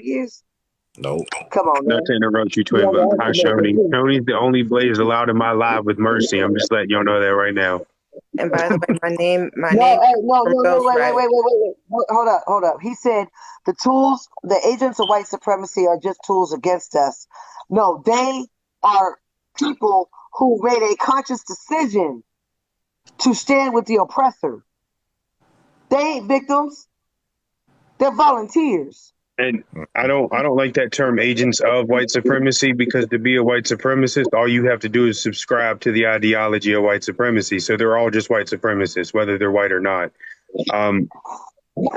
years? Nope. Come on, Not man. to interrupt you, You twin, don't but have hi, to make it Shoni. clear. Shoni's the only blaze allowed in my live with Mercy. I'm just letting y'all know that right now. And by the way, my No, name hey, comes no, from no, no, wait, wait, Ghostwriter. wait, wait, wait, wait. Hold up. He said the tools, the agents of white supremacy are just tools against us. No, they are people who made a conscious decision to stand with the oppressor. They ain't victims. They're volunteers. And I don't like that term agents of white supremacy, because to be a white supremacist, all you have to do is subscribe to the ideology of white supremacy. So they're all just white supremacists, whether they're white or not. Um,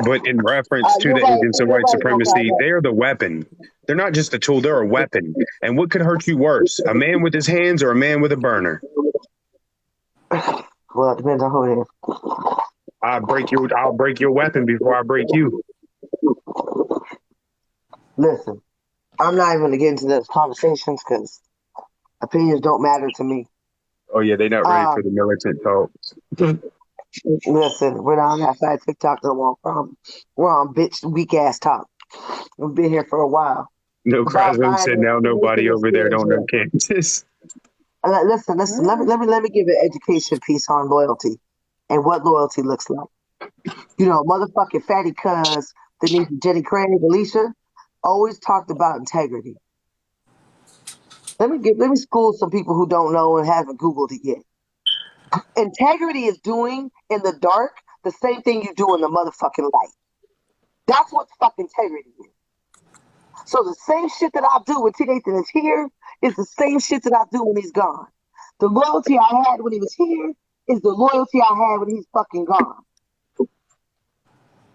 but in reference to You're the right. agents of You're white right about supremacy, that. they're the weapon. They're not just a tool, they're a weapon. And what could hurt you worse, a man with his hands or a man with a burner? Well, it depends on who it is. I'll break your weapon before I break you. Listen, I'm not even going to get into those conversations because opinions don't matter to me. Oh yeah, they're not ready for the Um, militant talks. Listen, we're not on that side of TikTok no more. We're on bitch weak ass talk. We've been here for a while. No, About Crosman buying said the now information nobody and over there don't know stealing. Kansas. Listen. Let me give an education piece on loyalty and what loyalty looks like. Motherfucking fatty cuz Denise, Jenny Craig, Alicia always talked about integrity. Let me school some people who don't know and haven't Googled it yet. Integrity is doing in the dark the same thing you do in the motherfucking light. That's what fucking integrity is. So the same shit that I do when tnathan is here is the same shit that I do when he's gone. The loyalty I had when he was here is the loyalty I had when he's fucking gone.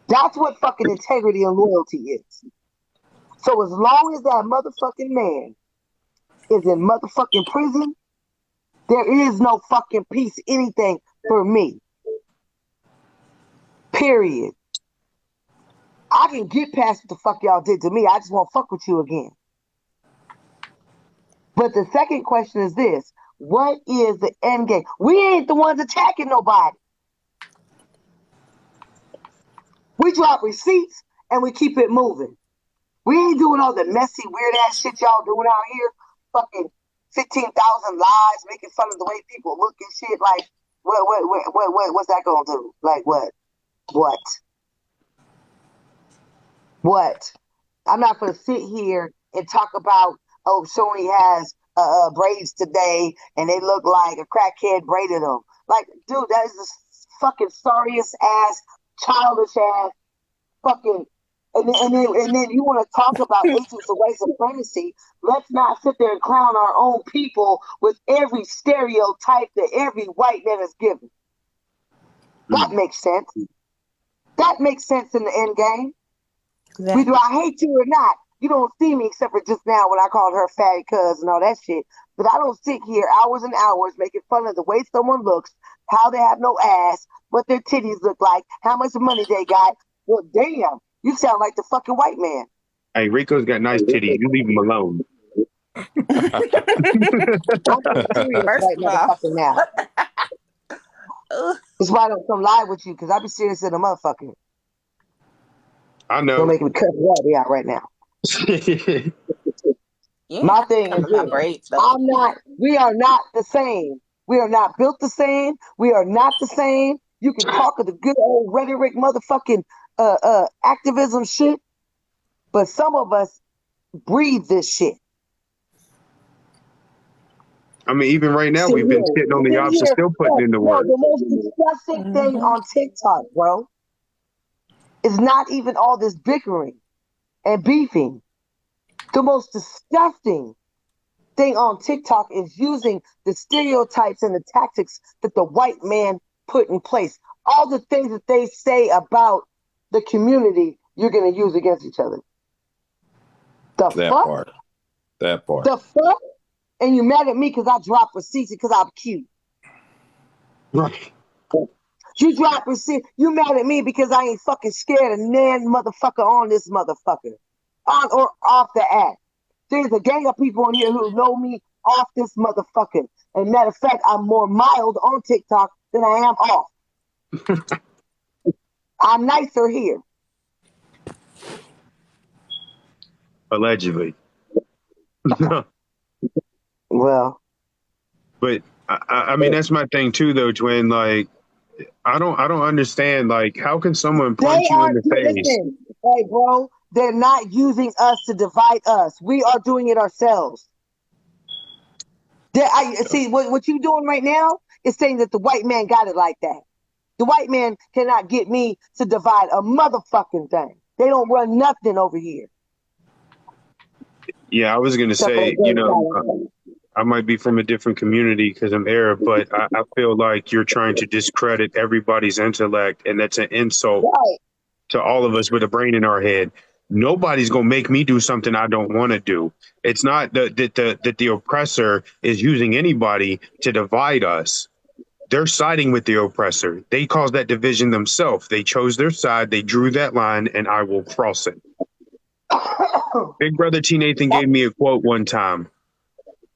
That's what fucking integrity and loyalty is. So as long as that motherfucking man is in motherfucking prison, there is no fucking peace, anything for me. Period. I can get past what the fuck y'all did to me. I just won't fuck with you again. But the second question is this: what is the end game? We ain't the ones attacking nobody. We drop receipts and we keep it moving. We ain't doing all the messy, weird ass shit y'all doing out here. Fucking 15,000 lies, making fun of the way people look and shit. Like, what's that gonna do? Like, what? What? I'm not gonna sit here and talk about, oh, Shoni has braids today and they look like a crackhead braided them. Like, dude, that is the fucking sorriest ass, childish ass fucking. And then you want to talk about agents of white supremacy. Let's not sit there and clown our own people with every stereotype that every white man is given. That makes sense. That makes sense in the end game. Exactly. Whether I hate you or not, you don't see me except for just now when I called her fatty cuz and all that shit. But I don't sit here hours and hours making fun of the way someone looks, how they have no ass, what their titties look like, how much money they got. Well, damn, you sound like the fucking white man. Hey, Rico's got nice titties. You leave him alone. I'm being serious First right of all, motherfucking now. That's why I don't come live with you, because I be serious in a motherfucker. I Don't know. make me cut the out right now. you ain't My have to thing come is to my this. braids though. We are not the same. We are not built the same. We are not the same. You can talk of the good old rhetoric, motherfucking activism shit, but some of us breathe this shit. I mean, even right now, Sit we've been here, sitting on the sit ops and here. still putting in the No, work. the most disgusting thing on TikTok, bro, is not even all this bickering and beefing. The most disgusting thing on TikTok is using the stereotypes and the tactics that the white man put in place. All the things that they say about the community, you're going to use against each other. The That fuck? part. That part. The fuck? And you mad at me because I drop receipts because I'm cute. Right. You drop receipts. You mad at me because I ain't fucking scared of nan motherfucker on this motherfucker. On or off the act. There's a gang of people on here who know me off this motherfucker. And matter of fact, I'm more mild on TikTok than I am off. I'm nicer here. allegedly. Well, But I mean, that's my thing too, though, twin. Like, I don't understand. Like, how can someone they punch you in are, the face? listen, hey, bro, they're not using us to divide us. We are doing it ourselves. I see what you doing right now is saying that the white man got it like that. The white man cannot get me to divide a motherfucking thing. They don't run nothing over here. Yeah, I was gonna Except for say, I might be from a different community because I'm Arab, but I feel like you're trying to discredit everybody's intellect, and that's an insult right. to all of us with a brain in our head. Nobody's gonna make me do something I don't want to do. It's not that the oppressor is using anybody to divide us. They're siding with the oppressor. They caused that division themselves. They chose their side. They drew that line, and I will cross it. Big brother tnathan gave me a quote one time,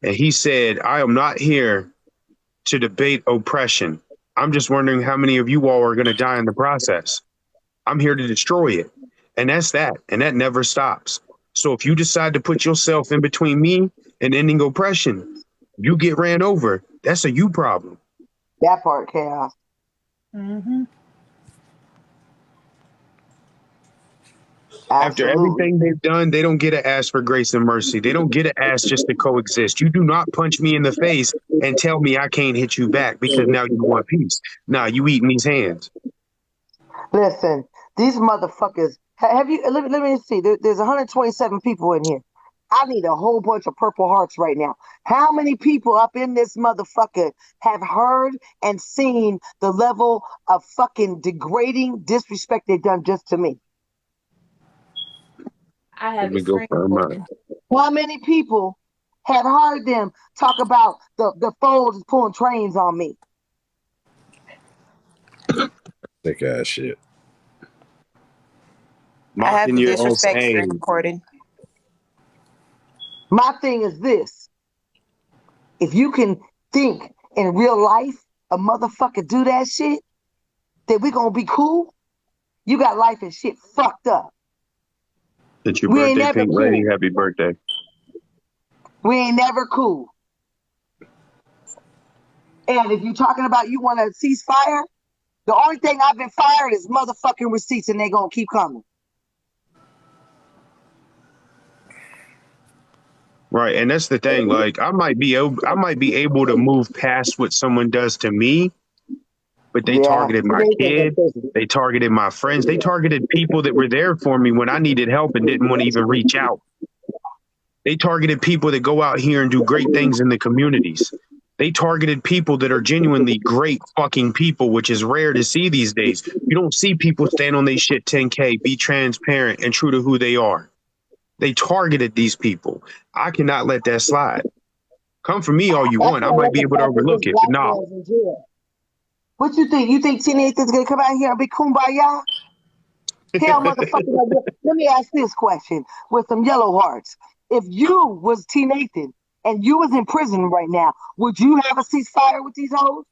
and he said, "I am not here to debate oppression. I'm just wondering how many of you all are going to die in the process. I'm here to destroy it." And that's that. And that never stops. So if you decide to put yourself in between me and ending oppression, you get ran over. That's a you problem. That part, chaos. Mm-hmm. After Absolutely. everything they've done, they don't get to ask for grace and mercy. They don't get to ask just to coexist. You do not punch me in the face and tell me I can't hit you back because now you want peace. Nah, you eating these hands. Listen, these motherfuckers. Have you? Let me see. There's 127 people in here. I need a whole bunch of purple hearts right now. How many people up in this motherfucker have heard and seen the level of fucking degrading disrespect they've done just to me? I Let have me a go screen for recording. How many people have heard them talk about the folds pulling trains on me? Thick ass shit. I have mocking the your own disrespect screen saying. recorded. My thing is this. If you can think in real life a motherfucker do that shit, that we gonna be cool, you got life and shit fucked up. It's your We ain't birthday, never pink lady. cool. Happy birthday. We ain't never cool. And if you're talking about you want to cease fire, the only thing I've been fired is motherfucking receipts, and they gonna keep coming. Right, and that's the thing. Like, I might be able to move past what someone does to me, but they Yeah. targeted my kid. They targeted my friends. They targeted people that were there for me when I needed help and didn't want to even reach out. They targeted people that go out here and do great things in the communities. They targeted people that are genuinely great fucking people, which is rare to see these days. You don't see people stand on their shit 10K, be transparent and true to who they are. They targeted these people. I cannot let that slide. Come for me all you That's want. I why might let be the able to overlook fascist it, but black nah. males in jail. What you think? You think teenagers gonna come out here and be kumbaya? Hell, motherfucker. Let me ask this question with some yellow hearts. If you was T. Nathan and you was in prison right now, would you have a ceasefire with these hoes?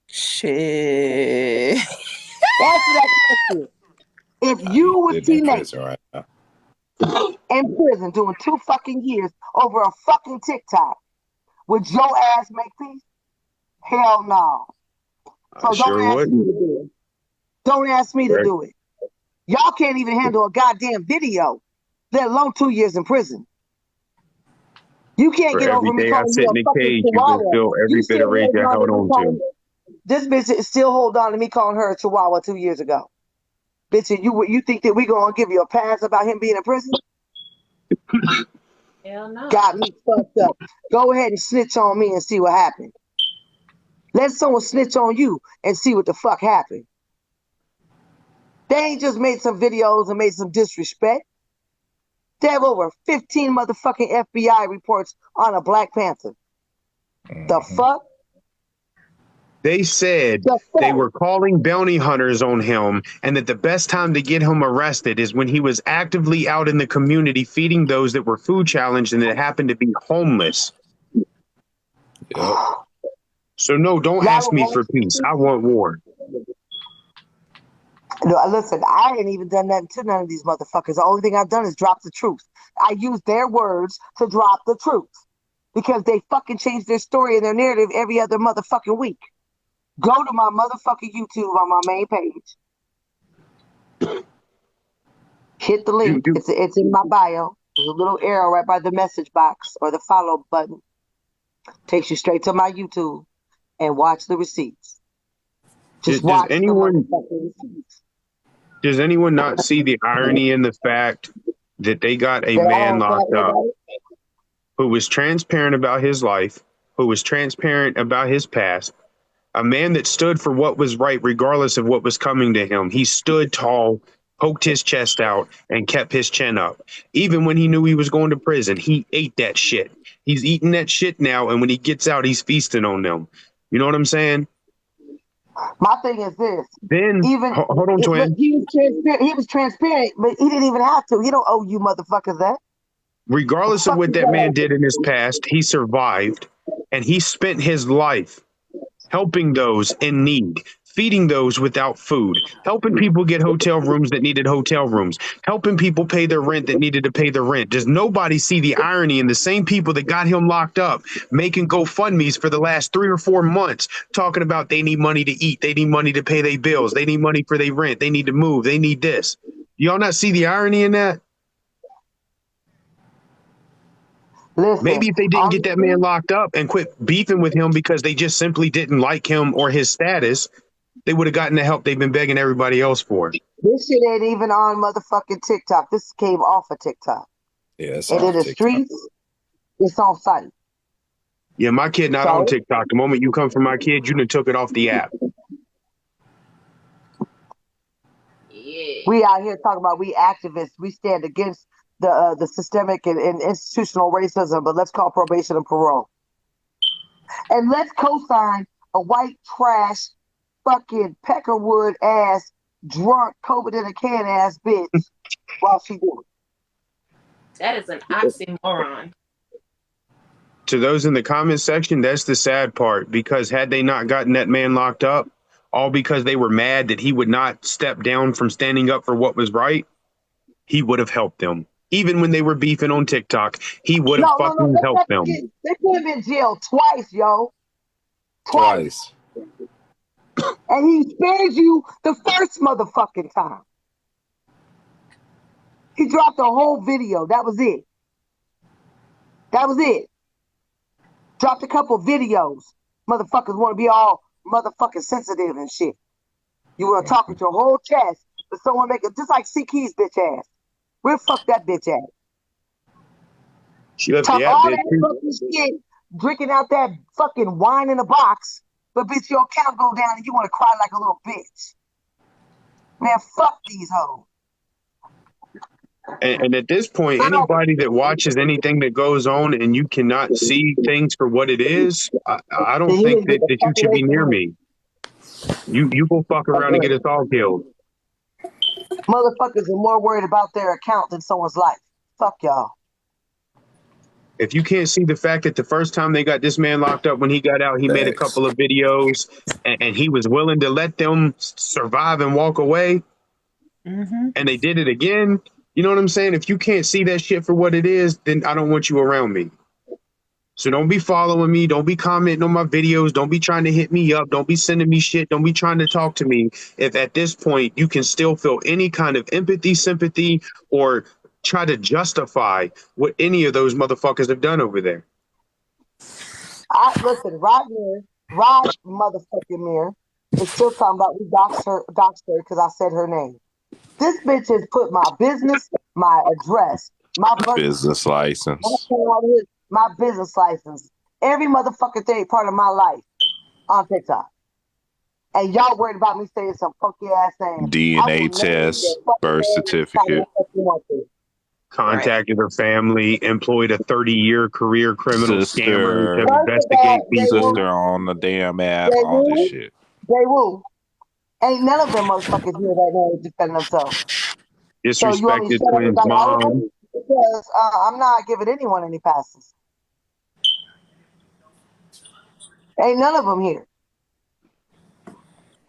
Shit. Answer that question. If Nah, you you was sitting T. in prison Nathan right now. in prison doing 2 fucking years over a fucking TikTok, would your ass make peace? Hell no. I So don't sure ask me wouldn't. to do it. Don't ask me to Right. do it. Y'all can't even handle a goddamn video, let alone 2 years in prison. You can't For get every over me day I calling sit you in a the fucking cage, you gonna chihuahua. feel every You bit of still rage holding I on to held me on calling to. this bitch is still holding on to me calling her a chihuahua 2 years ago. Bitch, you think that we gonna give you a pass about him being in prison? Hell no. Got me fucked up. Go ahead and snitch on me and see what happened. Let someone snitch on you and see what the fuck happened. They ain't just made some videos and made some disrespect. They have over 15 motherfucking FBI reports on a Black Panther. The fuck? They said The they fuck? were calling bounty hunters on him and that the best time to get him arrested is when he was actively out in the community feeding those that were food challenged and that happened to be homeless. Yep. So no, don't Y'all ask don't me want for to see peace. I peace? want war. No, listen, I ain't even done nothing to none of these motherfuckers. The only thing I've done is drop the truth. I use their words to drop the truth because they fucking change their story and their narrative every other motherfucking week. Go to my motherfucking YouTube on my main page. Hit the link. It's in my bio. There's a little arrow right by the message box or the follow button. Takes you straight to my YouTube and watch the receipts. Just watch the motherfucking receipts. Does anyone not see the irony in the fact that they got a man locked up who was transparent about his life, who was transparent about his past, a man that stood for what was right regardless of what was coming to him? He stood tall, poked his chest out, and kept his chin up. Even when he knew he was going to prison, he ate that shit. He's eating that shit now, and when he gets out, he's feasting on them. You know what I'm saying? My thing is this. Then, even hold on, twin. He was transparent, but he didn't even have to. He don't owe you motherfuckers that. Regardless of what that man did in his past, he survived, and he spent his life helping those in need, feeding those without food, helping people get hotel rooms that needed hotel rooms, helping people pay their rent that needed to pay their rent. Does nobody see the irony in the same people that got him locked up making GoFundMes for the last 3 or 4 months, talking about they need money to eat, they need money to pay their bills, they need money for their rent, they need to move, they need this? Y'all not see the irony in that? Listen, maybe if they didn't get that man locked up and quit beefing with him because they just simply didn't like him or his status, they would have gotten the help they've been begging everybody else for. This shit ain't even on motherfucking TikTok. This came off of TikTok. Yeah, it's and in the streets, it's on site. Yeah, my kid not on TikTok. The moment you come from my kid, you done took it off the app. Yeah. We out here talking about we activists. We stand against the systemic and institutional racism, but let's call probation and parole. And let's co-sign a white trash fucking Peckerwood ass drunk COVID in a can ass bitch while she do it. That is an oxymoron. To those in the comment section, that's the sad part, because had they not gotten that man locked up, all because they were mad that he would not step down from standing up for what was right, he would have helped them. Even when they were beefing on TikTok, he would have fucking helped them. They put him in jail twice, yo. Twice. And he spared you the first motherfucking time. He dropped a whole video. That was it. That was it. Dropped a couple videos. Motherfuckers want to be all motherfucking sensitive and shit. You want to talk with your whole chest, but someone make it just like C Key's bitch ass. We'll fuck that bitch ass. She left talk the app, all that fucking shit, drinking out that fucking wine in a box, but bitch, your account go down and you want to cry like a little bitch. Man, fuck these hoes. And at this point, anybody that watches anything that goes on and you cannot see things for what it is, I don't think that you should be near me. You go fuck around and get us all killed. Motherfuckers are more worried about their account than someone's life. Fuck y'all. If you can't see the fact that the first time they got this man locked up, when he got out, he made a couple of videos and he was willing to let them survive and walk away. And they did it again. You know what I'm saying? If you can't see that shit for what it is, then I don't want you around me. So don't be following me. Don't be commenting on my videos. Don't be trying to hit me up. Don't be sending me shit. Don't be trying to talk to me. If at this point you can still feel any kind of empathy, sympathy, or try to justify what any of those motherfuckers have done over there. Listen, Rod motherfucking Mir is still talking about we doxed her because I said her name. This bitch has put my business, my address, my business license, my business license, every motherfucking thing part of my life on TikTok. And y'all worried about me saying some funky ass thing. DNA test, birth certificate. Contacted her family, employed a 30-year career criminal scammer to investigate people. Sister on the damn app, all this shit. They will. Ain't none of them motherfuckers here right now to defend themselves. Disrespected twins' mom. Because I'm not giving anyone any passes. Ain't none of them here.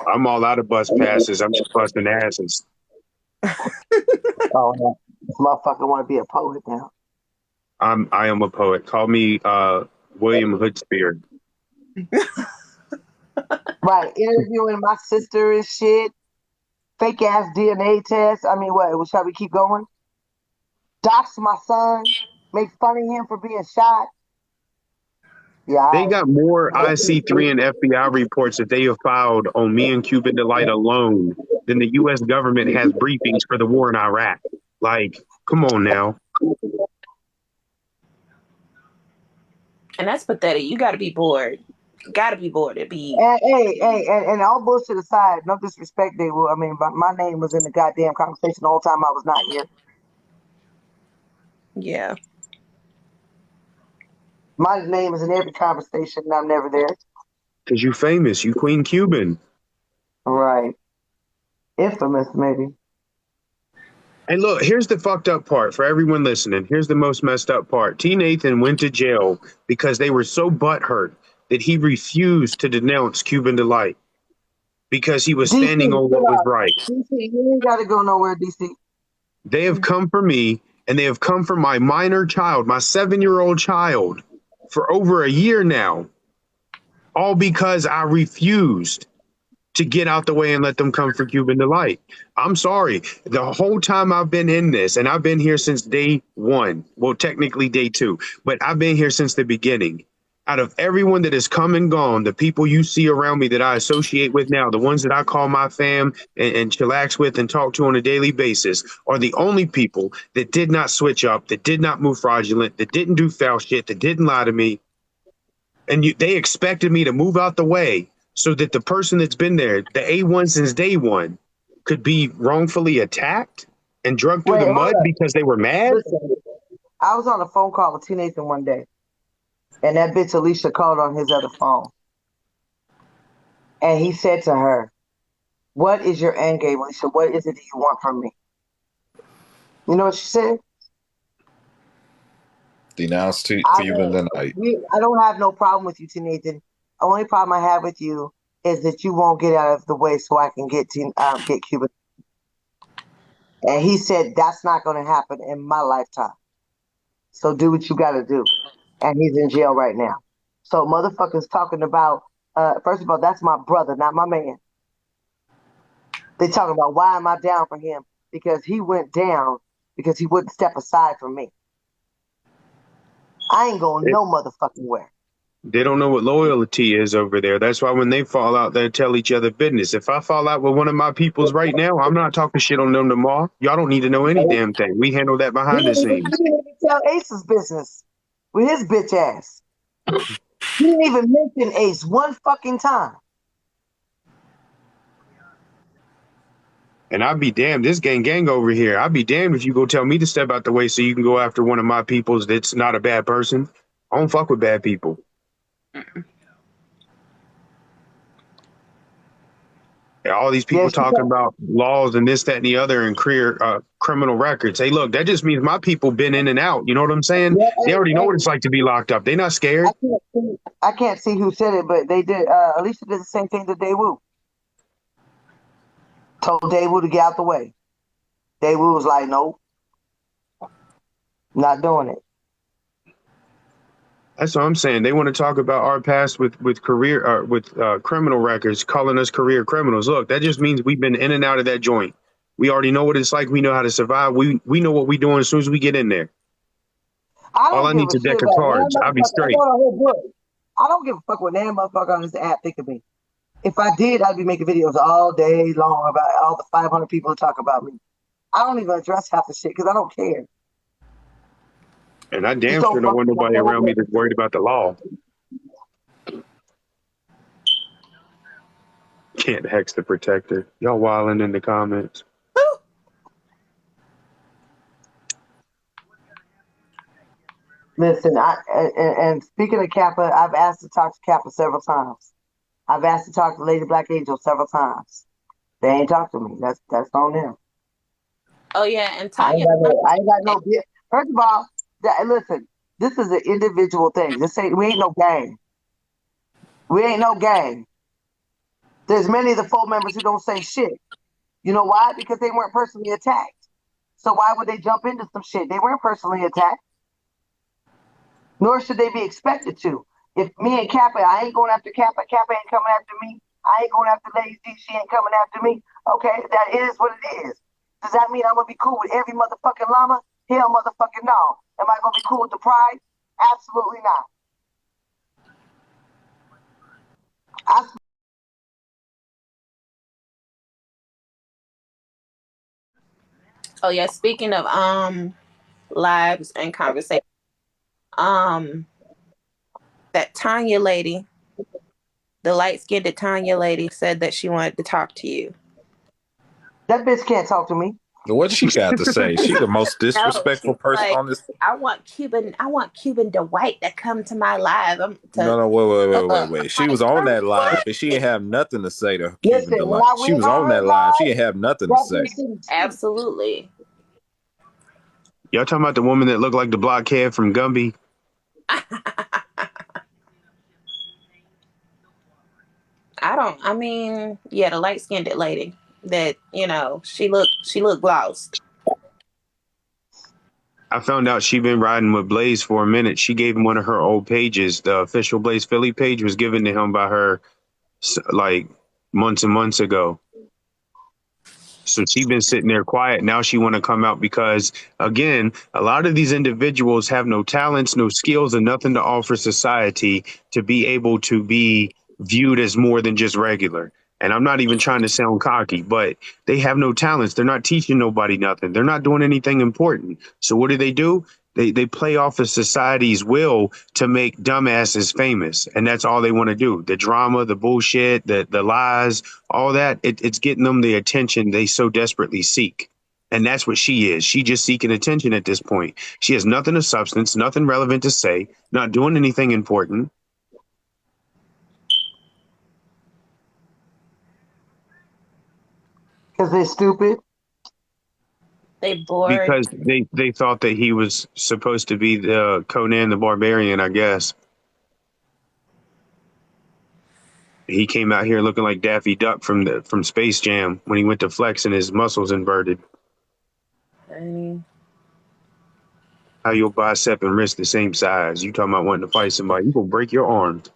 I'm all out of bus passes. I'm just busting asses. Oh, yeah. This motherfucker want to be a poet now. I am a poet. Call me William Hoodspear. Right, interviewing my sister and shit. Fake ass DNA test. I mean, what? Shall we keep going? Dox my son. Make fun of him for being shot. Yeah. They got more IC3 and FBI reports that they have filed on me and Cuban Delight alone than the U.S. government has briefings for the war in Iraq. Like, come on now. And that's pathetic. You got to be bored. Got to be bored to be. And all bullshit aside, no disrespect, they will. I mean, but my name was in the goddamn conversation the whole time I was not here. Yeah. My name is in every conversation, and I'm never there. Because you famous. You Queen Cuban. Right. Infamous, maybe. And look, here's the fucked up part for everyone listening. Here's the most messed up part. Tnathan went to jail because they were so butthurt that he refused to denounce Cuban Delight because he was standing on what was right. DC, you ain't got to go nowhere, DC. They have come for me, and they have come for my minor child, my 7-year-old child, for over a year now, all because I refused to get out the way and let them come for Cuban Delight. I'm sorry. The whole time I've been in this, and I've been here since day one, well, technically day 2, but I've been here since the beginning. Out of everyone that has come and gone, the people you see around me that I associate with now, the ones that I call my fam and chillax with and talk to on a daily basis, are the only people that did not switch up, that did not move fraudulent, that didn't do foul shit, that didn't lie to me. And they expected me to move out the way so that the person that's been there, the A1 since day one, could be wrongfully attacked and drugged through the mud because they were mad? Listen, I was on a phone call with tnathan one day, and that bitch Alicia called on his other phone. And he said to her, "What is your end game, Alicia? What is it that you want from me?" You know what she said? Denounce Cuban Delight. I don't have no problem with you, tnathan. The only problem I have with you is that you won't get out of the way so I can get Cuban. And he said, "That's not going to happen in my lifetime. So do what you got to do." And he's in jail right now. So motherfuckers talking about, first of all, that's my brother, not my man. They talking about, why am I down for him? Because he went down because he wouldn't step aside for me. I ain't going no motherfucking where. They don't know what loyalty is over there. That's why when they fall out, they tell each other business. If I fall out with one of my peoples right now, I'm not talking shit on them tomorrow. Y'all don't need to know any damn thing. We handle that behind the scenes. He didn't even tell Ace's business with his bitch ass. He didn't even mention Ace one fucking time. And I'd be damned, this gang over here. I'd be damned if you go tell me to step out the way so you can go after one of my peoples that's not a bad person. I don't fuck with bad people. Yeah, all these people talking about laws and this, that, and the other and criminal records. Hey, look, that just means my people been in and out. You know what I'm saying? Yeah, they already know what it's like to be locked up. They're not scared. I can't see who said it, but they did. Alicia did the same thing to Daewoo. Told Daewoo to get out the way. Daewoo was like, "Nope, not doing it." That's what I'm saying. They want to talk about our past with criminal records, calling us career criminals. Look, that just means we've been in and out of that joint. We already know what it's like. We know how to survive. We know what we're doing as soon as we get in there. All I need is a deck of cards. I'll be straight. I don't give a fuck what that motherfucker on this app think of me. If I did, I'd be making videos all day long about all the 500 people who talk about me. I don't even address half the shit because I don't care. And I damn sure don't want nobody around me that's worried about the law. Can't hex the protector. Y'all wilding in the comments. Listen, and speaking of Kappa, I've asked to talk to Kappa several times. I've asked to talk to Lady Black Angel several times. They ain't talked to me. That's on them. Oh yeah, and Tanya. I ain't got no. First of all, listen, this is an individual thing. We ain't no gang. We ain't no gang. There's many of the Fold members who don't say shit. You know why? Because they weren't personally attacked. So why would they jump into some shit? They weren't personally attacked. Nor should they be expected to. If me and Kappa, I ain't going after Kappa, Kappa ain't coming after me. I ain't going after Lady D, she ain't coming after me. Okay, that is what it is. Does that mean I'm gonna be cool with every motherfucking llama? Hell motherfucking no. Am I gonna be cool with the pride? Absolutely not. Oh yeah, speaking of lives and conversation, that Tanya lady, the light-skinned Tanya lady, said that she wanted to talk to you. That bitch can't talk to me. What she got to say? She the most disrespectful person like, on this. I want Cuban Dwight to come to my live. No, wait. She was on that live, and she didn't have nothing to say to Cuban Listen, Delight. She was on that live. She didn't have nothing to say. Absolutely. Y'all talking about the woman that looked like the blockhead from Gumby? The light-skinned lady that, she looked lost. I found out she been riding with Blaze for a minute. She gave him one of her old pages. The official Blaze Philly page was given to him by her like months and months ago. So she been sitting there quiet. Now she want to come out because, again, a lot of these individuals have no talents, no skills, and nothing to offer society to be able to be viewed as more than just regular. And I'm not even trying to sound cocky, but they have no talents. They're not teaching nobody nothing. They're not doing anything important. So what do? They play off of society's will to make dumbasses famous. And that's all they want to do. The drama, the bullshit, the lies, all that, it's getting them the attention they so desperately seek. And that's what she is. She just seeking attention at this point. She has nothing of substance, nothing relevant to say, not doing anything important. Because they're stupid. They bored. Because they thought that he was supposed to be the Conan the Barbarian, I guess. He came out here looking like Daffy Duck from Space Jam when he went to flex and his muscles inverted. How your bicep and wrist the same size? You talking about wanting to fight somebody? You gonna break your arms.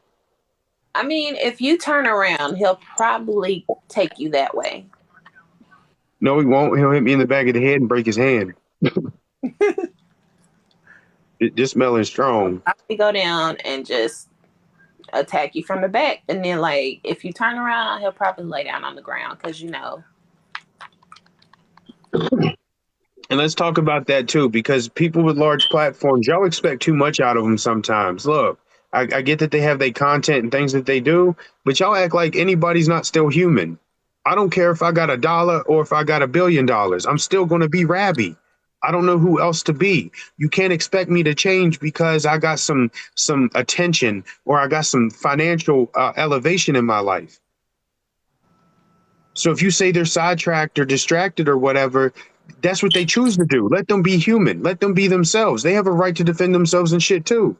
I mean, if you turn around, he'll probably take you that way. No, he won't. He'll hit me in the back of the head and break his hand. Just smelling strong. Probably go down and just attack you from the back, and then if you turn around, he'll probably lay down on the ground because And let's talk about that too, because people with large platforms, y'all expect too much out of them sometimes. Look, I get that they have their content and things that they do, but y'all act like anybody's not still human. I don't care if I got $1 or if I got $1 billion. I'm still going to be Rabbi. I don't know who else to be. You can't expect me to change because I got some attention or I got some financial elevation in my life. So if you say they're sidetracked or distracted or whatever, that's what they choose to do. Let them be human. Let them be themselves. They have a right to defend themselves and shit too.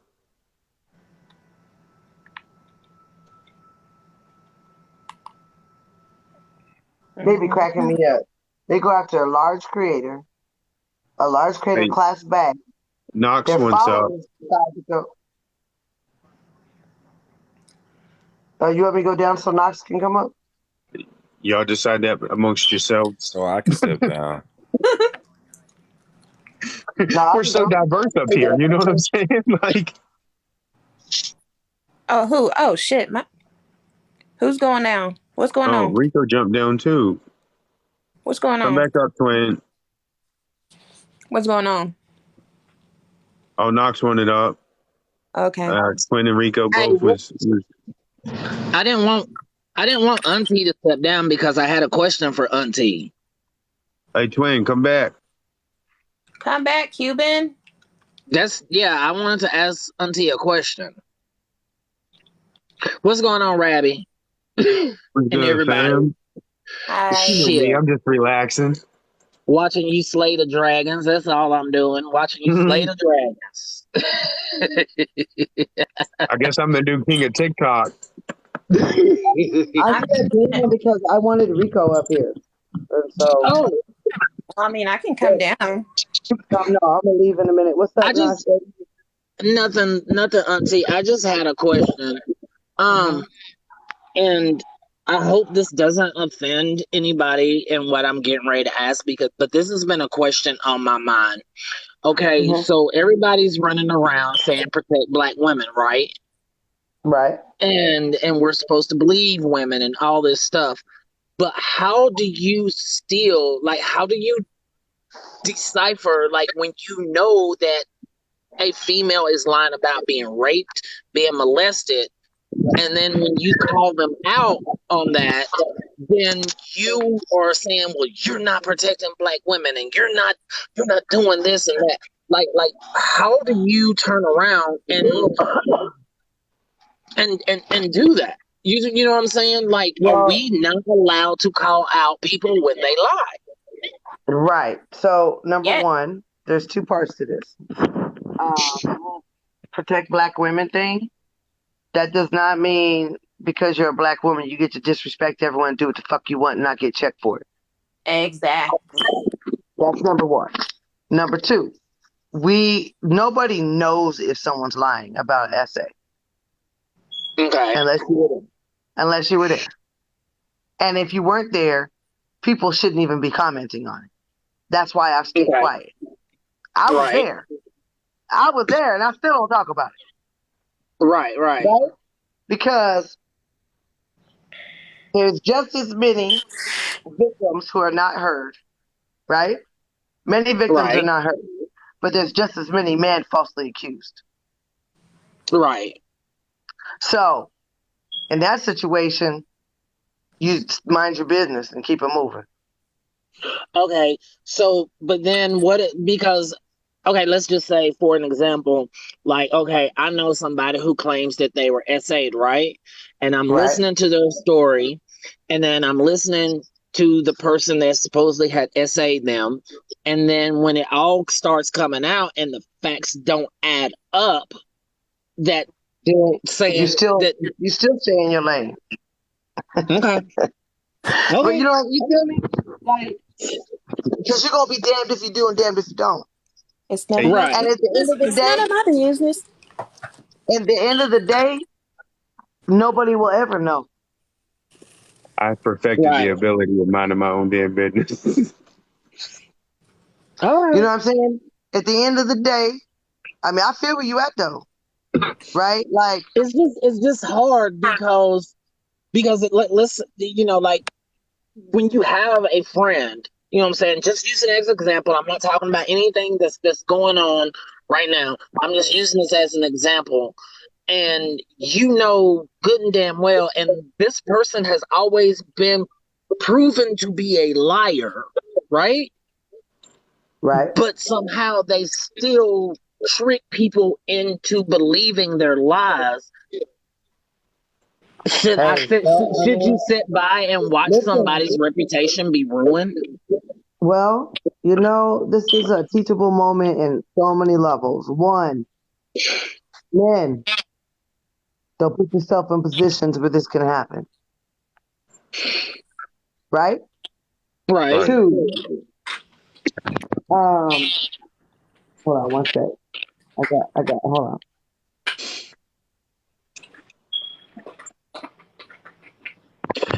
They be cracking me up. They go after a large creator hey, class bag. Knox wants up. You want me to go down so Knox can come up? Y'all decide that amongst yourselves. So I can step down. We're so diverse up here. You know what I'm saying? Like, oh shit, who's going down? What's going on? Oh, Rico jumped down too. What's going on? Come back up, twin. What's going on? Oh, Knox wanted up. Okay. Twin and Rico both was. I didn't want Auntie to step down because I had a question for Auntie. Hey, twin, come back. Come back, Cuban. I wanted to ask Auntie a question. What's going on, Rabbi? And everybody. Fam? Hi. Me, I'm just relaxing. Watching you slay the dragons. That's all I'm doing. Watching you slay the dragons. I guess I'm the new king of TikTok. I said down because I wanted Rico up here. And so, Oh, I mean, I can come down. no, I'm gonna leave in a minute. What's up, I just nothing, Auntie. I just had a question. And I hope this doesn't offend anybody in what I'm getting ready to ask but this has been a question on my mind. Okay, so everybody's running around saying protect Black women, right? Right. And we're supposed to believe women and all this stuff. But how do you how do you decipher when you know that a female is lying about being raped, being molested, and then when you call them out on that, then you are saying, well, you're not protecting Black women and you're not doing this and that. How do you turn around and do that? You know what I'm saying? Are we not allowed to call out people when they lie? Right. So number one, there's two parts to this. Protect Black women thing. That does not mean because you're a Black woman you get to disrespect everyone and do what the fuck you want and not get checked for it. Exactly. That's number one. Number two, nobody knows if someone's lying about an essay. Okay. Unless you were there. And if you weren't there, people shouldn't even be commenting on it. That's why I stayed quiet. I was there. I was there, and I still don't talk about it. Right? Because there's just as many victims who are not heard, right? Many victims are not heard, but there's just as many men falsely accused. Right. So, in that situation, you mind your business and keep it moving. Okay, so, but then let's just say, for an example, I know somebody who claims that they were essayed, right? And I'm listening to their story, and then I'm listening to the person that supposedly had essayed them. And then when it all starts coming out and the facts don't add up, that saying you still stay in your lane. Okay. But you feel me? Because you're gonna be damned if you do and damned if you don't. It's not right. And at the end of the day, none of my business. At the end of the day, nobody will ever know. I perfected the ability of minding my own damn business. All right. You know what I'm saying? At the end of the day, I mean, I feel where you at though, right? It's just hard because let's when you have a friend, you know what I'm saying? Just use it as an example. I'm not talking about anything that's going on right now. I'm just using this as an example. And you know good and damn well, and this person has always been proven to be a liar, right? Right. But somehow they still trick people into believing their lies. Should you sit by and watch somebody's reputation be ruined? Well, this is a teachable moment in so many levels. One, men, don't put yourself in positions where this can happen. Right? Right. Two, hold on one sec. Hold on.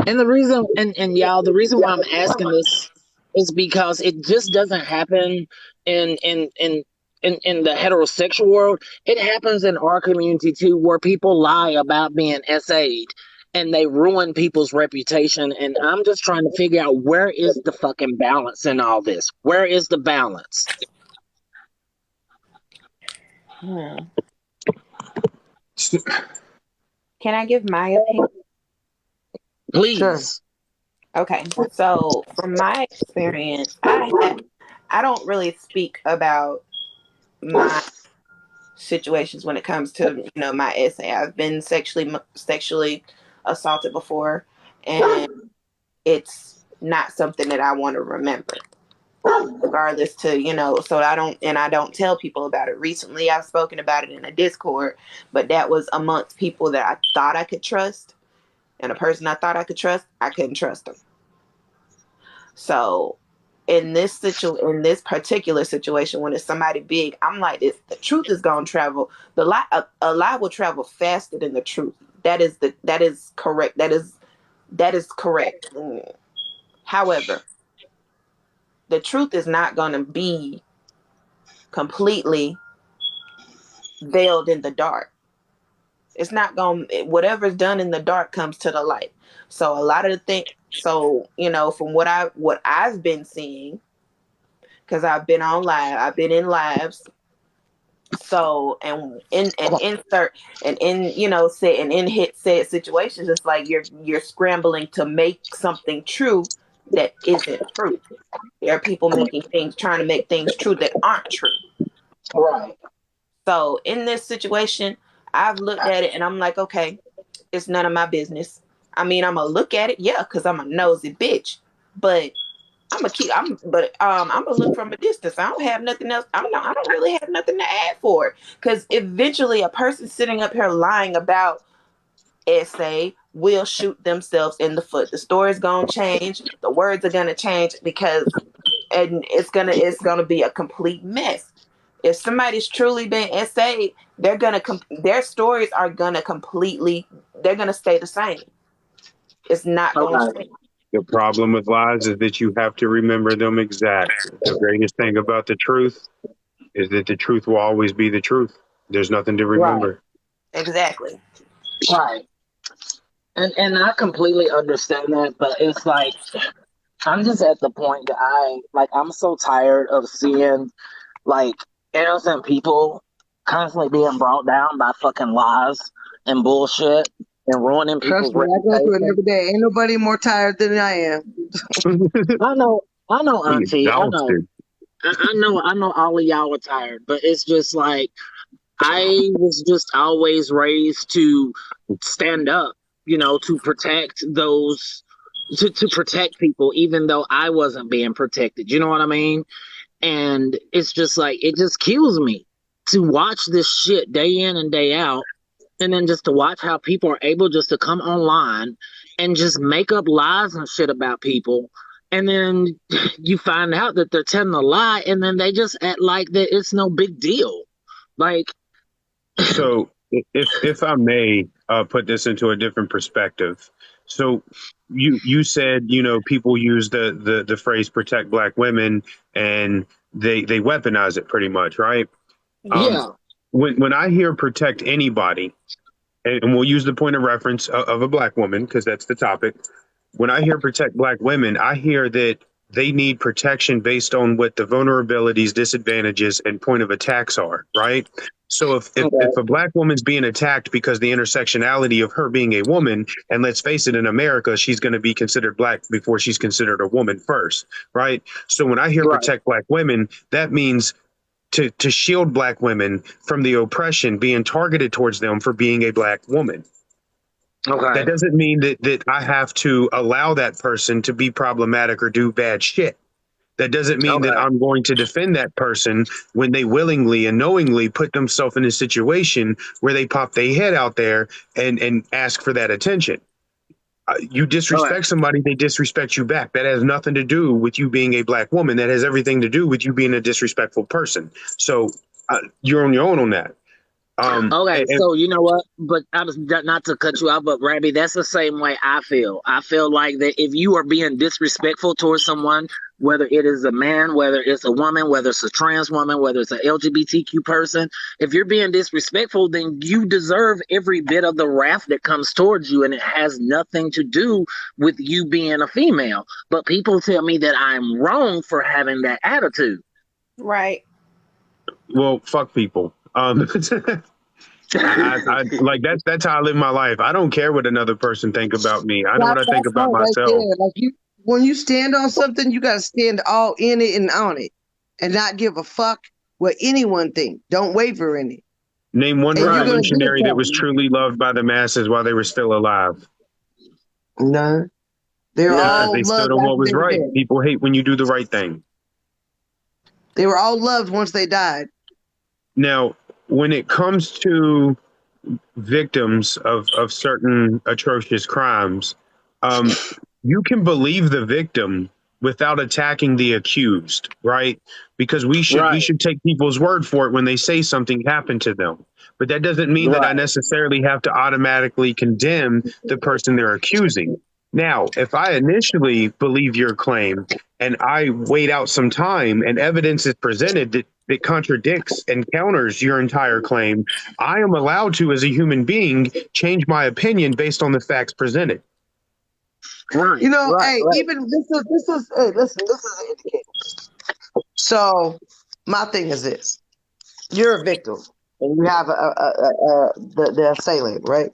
And the reason, and y'all, the reason why I'm asking this is because it just doesn't happen in the heterosexual world. It happens in our community too, where people lie about being SA'd and they ruin people's reputation. And I'm just trying to figure out, where is the fucking balance in all this? Where is the balance? Can I give my opinion? Please. Sure. Okay, so from my experience, I don't really speak about my situations when it comes to my essay. I've been sexually assaulted before, and it's not something that I want to remember, regardless to so I don't tell people about it. Recently I've spoken about it in a Discord, but that was amongst people that I thought I could trust, And a person I thought I could trust, I couldn't trust them. So in this particular situation, when it's somebody big, I'm like, this, the truth is gonna travel. The lie, a lie will travel faster than the truth. That is correct. That is correct. However, the truth is not gonna be completely veiled in the dark. It's not going to, whatever's done in the dark comes to the light. So a lot of the things, so, you know, from what I've been seeing, because I've been on live, I've been in lives. So, and you know, say, and in hit said situations, it's like you're scrambling to make something true that isn't true. There are people trying to make things true that aren't true. Right. So in this situation, I've looked at it and I'm like, okay, it's none of my business. I mean, I'm gonna look at it, yeah, because I'm a nosy bitch. But I'm gonna look from a distance. I don't have nothing else. I don't really have nothing to add for it. Because eventually a person sitting up here lying about essay will shoot themselves in the foot. The story's gonna change, the words are gonna change, and it's gonna be a complete mess. If somebody's truly been essayed, their stories are gonna they're gonna stay the same. It's not gonna Okay. change. The problem with lies is that you have to remember them exact. The greatest thing about the truth is that the truth will always be the truth. There's nothing to Right. remember. Exactly. Right. And I completely understand that, but it's like I'm just at the point that I'm so tired of seeing like innocent people constantly being brought down by fucking lies and bullshit and ruining Trust people's me, I go through it reputation. every day. Ain't nobody more tired than I am. I know, Be Auntie. I know. exhausted. I know all of y'all are tired, but it's just like I was just always raised to stand up, you know, to protect those to protect people even though I wasn't being protected. You know what I mean? And it's just like it just kills me to watch this shit day in and day out, and then just to watch how people are able just to come online and just make up lies and shit about people. And then you find out that they're telling a lie, and then they just act like that it's no big deal. Like, So, if I may put this into a different perspective, so you said, you know, people use the phrase "protect Black women" and they weaponize it pretty much, right? Um, yeah, when I hear "protect anybody," and we'll use the point of reference of a Black woman because that's the topic. When I hear "protect Black women," I hear that they need protection based on what the vulnerabilities, disadvantages, and point of attacks are, right? So if okay, a Black woman's being attacked because the intersectionality of her being a woman, and let's face it, in America, she's going to be considered Black before she's considered a woman first, right? So when I hear right, protect Black women, that means to shield Black women from the oppression being targeted towards them for being a Black woman. That okay, doesn't mean that I have to allow that person to be problematic or do bad shit. That doesn't mean that okay, I'm going to defend that person when they willingly and knowingly put themselves in a situation where they pop their head out there and ask for that attention. You okay, disrespect somebody, they disrespect you back. That has nothing to do with you being a Black woman. That has everything to do with you being a disrespectful person. So you're on your own on that. okay. So you know what? But I was not to cut you off, but Rabbi, that's the same way I feel. I feel like that if you are being disrespectful towards someone, whether it is a man, whether it's a woman, whether it's a trans woman, whether it's an LGBTQ person, if you're being disrespectful, then you deserve every bit of the wrath that comes towards you, and it has nothing to do with you being a female. But people tell me that I'm wrong for having that attitude. Right. well, fuck people. I like that's how I live my life. I don't care what another person think about me. I know what I think That's about right there. myself. Like when you stand on something, you gotta stand all in it and on it, and not give a fuck what anyone think. Don't waver in it, Name one and you're Right. gonna get revolutionary that was something. truly loved by the masses while they were still alive. No, they're Because all they None. stood loved on what after was they were right. dead. People hate when you do the right thing. They were all loved once they died. Now, when it comes to victims of certain atrocious crimes, you can believe the victim without attacking the accused, right? Because we Right. should take people's word for it when they say something happened to them. But that doesn't mean that I Right. necessarily have to automatically condemn the person they're accusing. Now, if I initially believe your claim and I wait out some time and evidence is presented that contradicts and counters your entire claim, I am allowed to, as a human being, change my opinion based on the facts presented. Right. You know, Right. hey, Right. even this is hey, listen, this is an indicator. So my thing is this: you're a victim, and you have the assailant, right?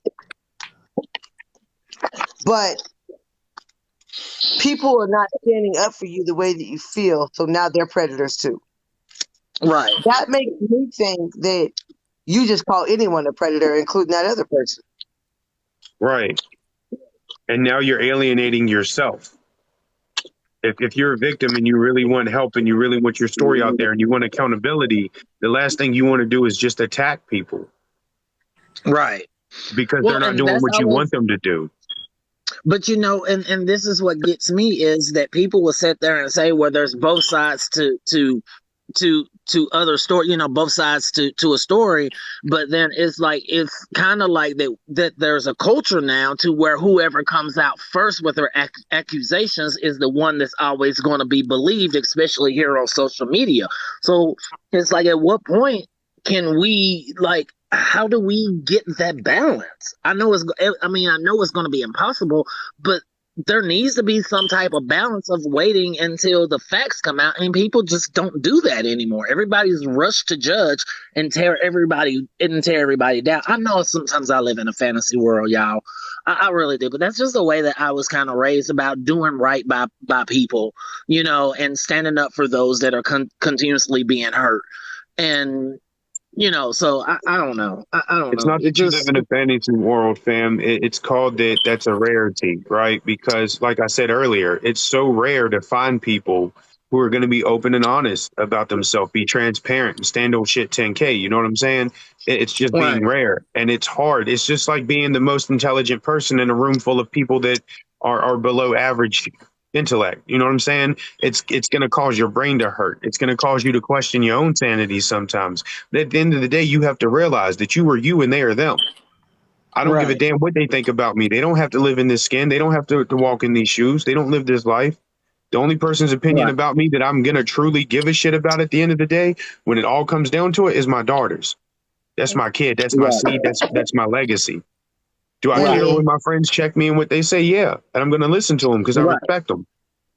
But people are not standing up for you the way that you feel, so now they're predators too. Right. That makes me think that you just call anyone a predator, including that other person. Right. And now you're alienating yourself. If you're a victim and you really want help and you really want your story out there and you want accountability, the last thing you want to do is just attack people Right. because Well, they're not and doing that's what you always, want them to do. but and this is what gets me is that people will sit there and say, well, there's both sides to other story, both sides to a story, but then it's like it's kind of like that there's a culture now to where whoever comes out first with their accusations is the one that's always going to be believed, especially here on social media. So it's like, at what point can we, like, how do we get that balance? I know it's going to be impossible, but there needs to be some type of balance of waiting until the facts come out, and people just don't do that anymore. Everybody's rushed to judge and tear everybody down. I know sometimes I live in a fantasy world, y'all. I really do, but that's just the way that I was kind of raised, about doing right by people, and standing up for those that are continuously being hurt. And so I don't know. I don't It's know. not It that you live just in a fantasy world, fam. It's called that. That's a rarity, right? Because, like I said earlier, it's so rare to find people who are going to be open and honest about themselves, be transparent, and stand on shit 10K. You know what I'm saying? It's just being right, rare, and it's hard. It's just like being the most intelligent person in a room full of people that are below average intellect. You know what I'm saying? It's going to cause your brain to hurt. It's going to cause you to question your own sanity sometimes. But at the end of the day, you have to realize that you are you and they are them. I don't give a right, damn what they think about me. They don't have to live in this skin. They don't have to walk in these shoes. They don't live this life. The only person's opinion right, about me that I'm going to truly give a shit about at the end of the day, when it all comes down to it, is my daughters. That's my kid. That's my right, seed. That's my legacy. Do I care And when my friends check me and what they say? Yeah. And I'm going to listen to them because I right, respect them.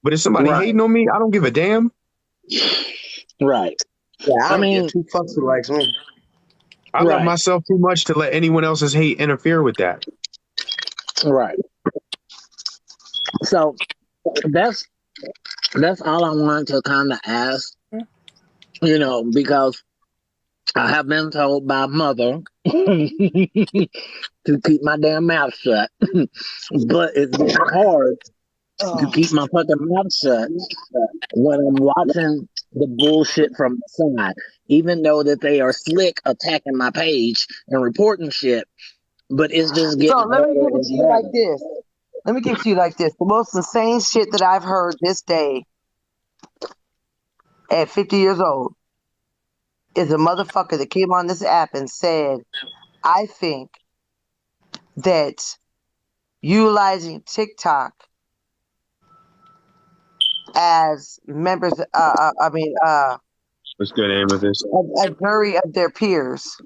But if somebody right, hating on me, I don't give a damn. right. yeah, I I don't give mean, two fucks who likes me. I love right, myself too much to let anyone else's hate interfere with that. right. So that's all I wanted to kind of ask, because I have been told by mother to keep my damn mouth shut, but it's hard to keep my fucking mouth shut when I'm watching the bullshit from the side, even though that they are slick attacking my page and reporting shit, but it's just So getting let me harder give it and to you like harder. this. Let me give it to you like this. The most insane shit that I've heard this day at 50 years old is a motherfucker that came on this app and said, I think that utilizing TikTok as members, What's good, Amethyst? a jury of their peers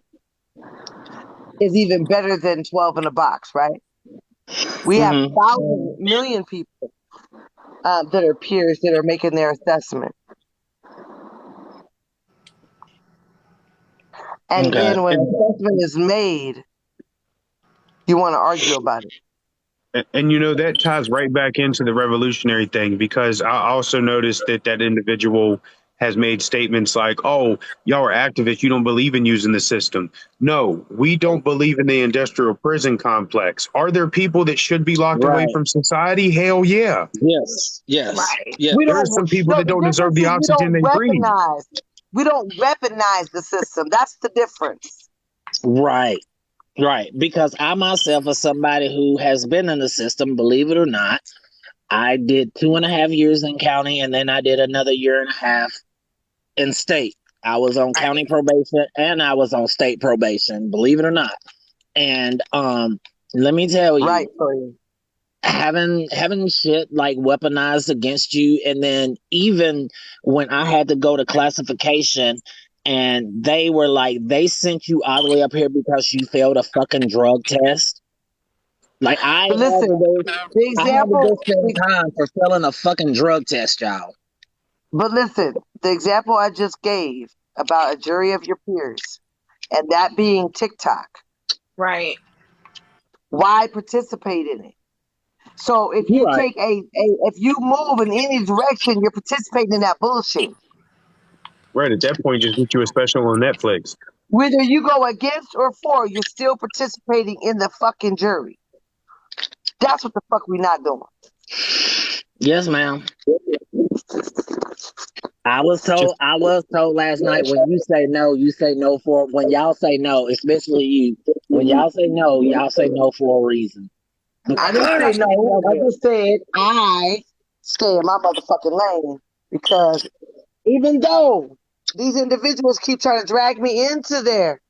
is even better than 12 in a box, right? We have Mm-hmm. thousands, million people that are peers that are making their assessment. And Okay. then when an assessment is made, you want to argue about it. And that ties right back into the revolutionary thing, because I also noticed that individual has made statements like, oh, y'all are activists, you don't believe in using the system. No, we don't believe in the industrial prison complex. Are there people that should be locked away Right. from society? Hell yeah. Yes. Yes. Right. Yes. We There don't. are some people No, that the don't deserve difference the is we oxygen don't they breathe. weaponize. We don't weaponize the system. That's the difference. Right. Right, because I myself is somebody who has been in the system, believe it or not. I did 2.5 years in county, and then I did another year and a half in state. I was on county probation and I was on state probation, believe it or not. And let me tell you, Right. having shit like weaponized against you, and then even when I had to go to classification and they were like, they sent you all the way up here because you failed a fucking drug test. Like I But listen, the I had to example, go spend time for failing a fucking drug test, y'all. but listen, the example I just gave about a jury of your peers, and that being TikTok. Right. Why participate in it? So if you take if you move in any direction, you're participating in that bullshit. Right, at that point, just get you a special on Netflix. Whether you go against or for, you're still participating in the fucking jury. That's what the fuck we not doing. Yes, ma'am. I was told last night, when you say no for, when y'all say no, especially you, when y'all say no for a reason. I didn't say no. I just said I stay in my motherfucking lane, because even though these individuals keep trying to drag me into their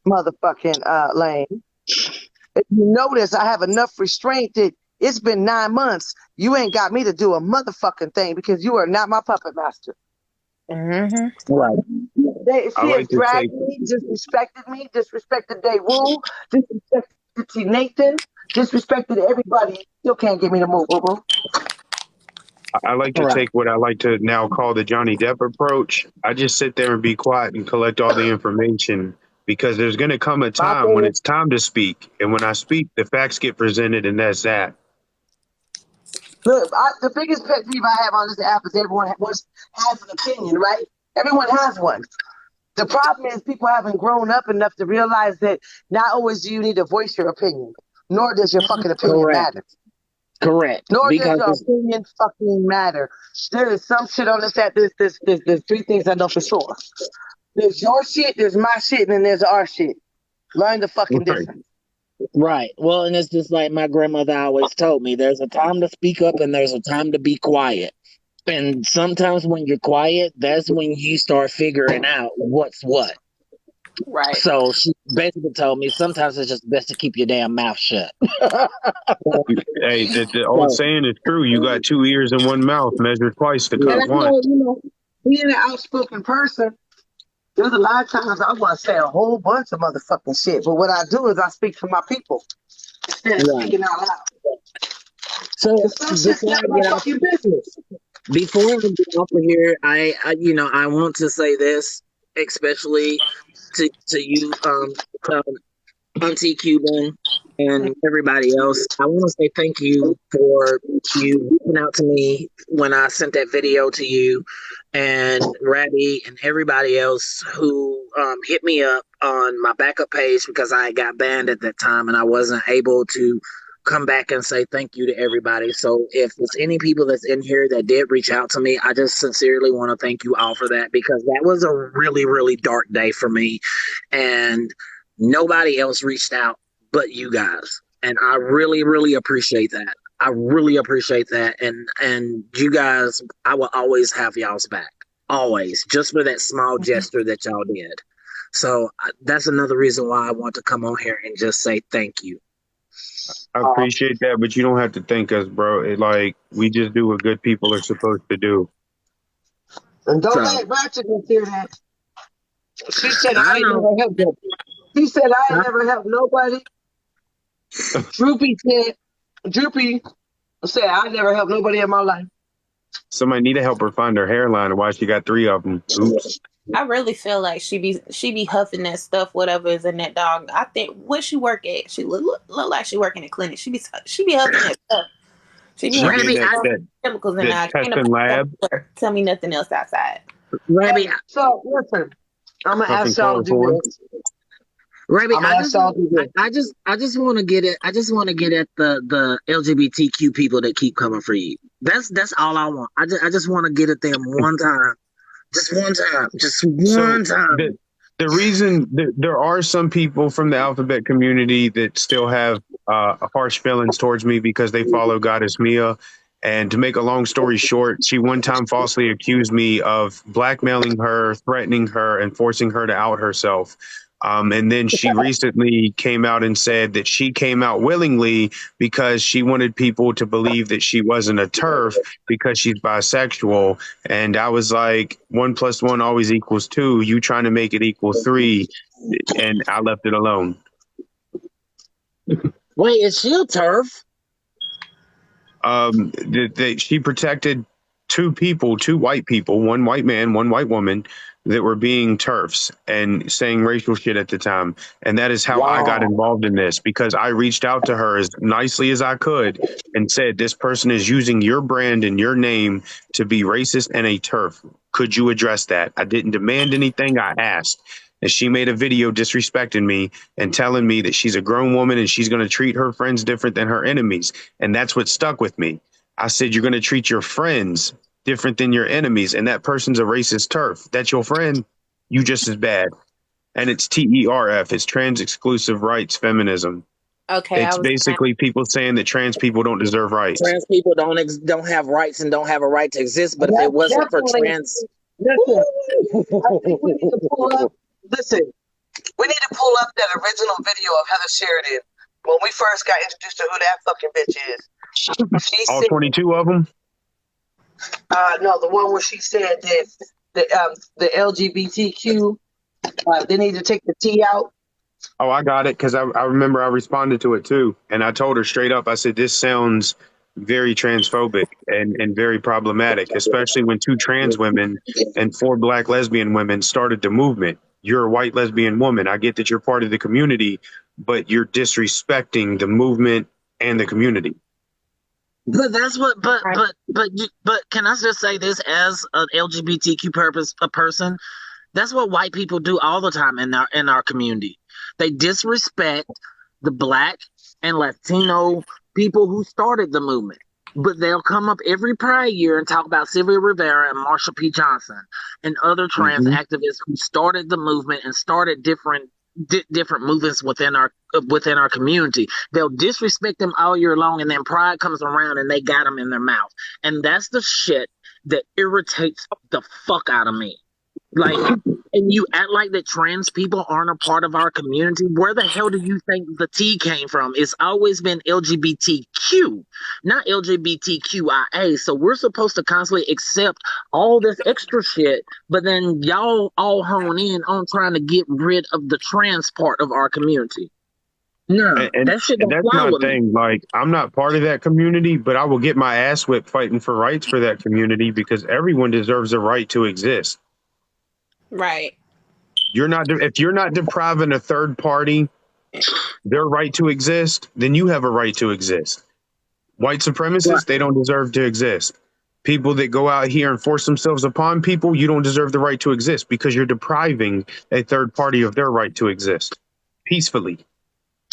motherfucking lane, if you notice, I have enough restraint that it's been 9 months. You ain't got me to do a motherfucking thing because you are not my puppet master. Mm-hmm. Right. She has dragged me, disrespected me, disrespected Daewoo, disrespected tnathan, disrespected everybody. Still can't get me to move, boo. I like to take what I like to now call the Johnny Depp approach. I just sit there and be quiet and collect all the information, because there's going to come a time when it's time to speak. And when I speak, the facts get presented, and that's that. Look, the biggest pet peeve I have on this app is everyone has an opinion, right? Everyone has one. The problem is people haven't grown up enough to realize that not always do you need to voice your opinion, nor does your fucking opinion matter. Correct. Nor does your opinion fucking matter. There is some shit on this app. There's 3 things I know for sure. There's your shit, there's my shit, and then there's our shit. Learn the fucking difference. Right. Well, and it's just like my grandmother always told me, there's a time to speak up and there's a time to be quiet. And sometimes when you're quiet, that's when you start figuring out what's what. Right. So she basically told me sometimes it's just best to keep your damn mouth shut. Hey, the old saying is true. You got 2 ears and 1 mouth. Measure twice to cut one. Being an outspoken person, there's a lot of times I want to say a whole bunch of motherfucking shit, but what I do is I speak to my people instead of speaking out loud. So before I get off your business. Before I get off of here, I want to say this, especially to you, Auntie Cuban and everybody else. I want to say thank you for you reaching out to me when I sent that video to you, and Ratty and everybody else who hit me up on my backup page, because I got banned at that time and I wasn't able to come back and say thank you to everybody. So if there's any people that's in here that did reach out to me, I just sincerely want to thank you all for that, because that was a really, really dark day for me, and nobody else reached out but you guys. And I really, really appreciate that. I really appreciate that. And you guys, I will always have y'all's back. Always. Just for that small gesture that y'all did. So that's another reason why I want to come on here and just say thank you. I appreciate that, but you don't have to thank us, bro. We just do what good people are supposed to do. And don't let Ratchet hear that. She said I ain't never helped them. He said I ain't never helped nobody. Droopy said I never helped nobody in my life. Somebody need to help her find her hairline, and why she got 3 of them. Oops. I really feel like she be huffing that stuff, whatever is in that dog. I think where she work at, she look like she work in a clinic. She be huffing that stuff. She be huffing chemicals in there. Can't lab. Tell me nothing else outside. Rabbi, so listen, I'm gonna ask y'all to do this. Rabbi, I just want to get it. I just want to get at the LGBTQ people that keep coming for you. That's all I want. I just want to get at them one time. Just one time. Just one time. The reason there are some people from the alphabet community that still have harsh feelings towards me because they follow Goddess Mia. And to make a long story short, she one time falsely accused me of blackmailing her, threatening her, and forcing her to out herself. And then she recently came out and said that she came out willingly because she wanted people to believe that she wasn't a turf because she's bisexual. And I was like, 1 + 1 always equals 2. You trying to make it equal 3. And I left it alone. Wait, is she a turf? She protected two white people, one white man, one white woman, that were being turfs and saying racial shit at the time. And that is how I got involved in this, because I reached out to her as nicely as I could and said, this person is using your brand and your name to be racist and a turf. Could you address that? I didn't demand anything. I asked. And she made a video disrespecting me and telling me that she's a grown woman and she's going to treat her friends different than her enemies. And that's what stuck with me. I said, you're going to treat your friends different than your enemies. And that person's a racist turf. That's your friend. You just as bad. And it's TERF. It's trans exclusive rights feminism. Okay, It's basically people saying that trans people don't deserve rights. Trans people don't have rights and don't have a right to exist. But if it wasn't for trans, Listen, I think we need to pull up. Listen, we need to pull up that original video of Heather Sheridan when we first got introduced to who that fucking bitch is. She All said, 22 of them? no, the one where she said that the LGBTQ, they need to take the T out. Oh, I got it, because I remember I responded to it too. And I told her straight up, I said, this sounds very transphobic and very problematic, especially when 2 trans women and 4 black lesbian women started the movement. You're a white lesbian woman. I get that you're part of the community, but you're disrespecting the movement and the community. but that's what. But can I just say this as an LGBTQ person? That's what white people do all the time in our community. They disrespect the black and Latino people who started the movement. But they'll come up every prior year and talk about Sylvia Rivera and Marsha P. Johnson and other trans activists who started the movement and started different movements within our community. They'll disrespect them all year long, and then pride comes around and they got them in their mouth. And that's the shit that irritates the fuck out of me. Like, and you act like that trans people aren't a part of our community. Where the hell do you think the T came from? It's always been LGBTQ, not LGBTQIA. So we're supposed to constantly accept all this extra shit, but then y'all all hone in on trying to get rid of the trans part of our community. No, that shit don't that's fly my with me. thing. Like, I'm not part of that community, but I will get my ass whipped fighting for rights for that community, because everyone deserves a right to exist. right. If you're not depriving a third party their right to exist, then you have a right to exist. White supremacists, they don't deserve to exist. People that go out here and force themselves upon people, you don't deserve the right to exist, because you're depriving a third party of their right to exist peacefully.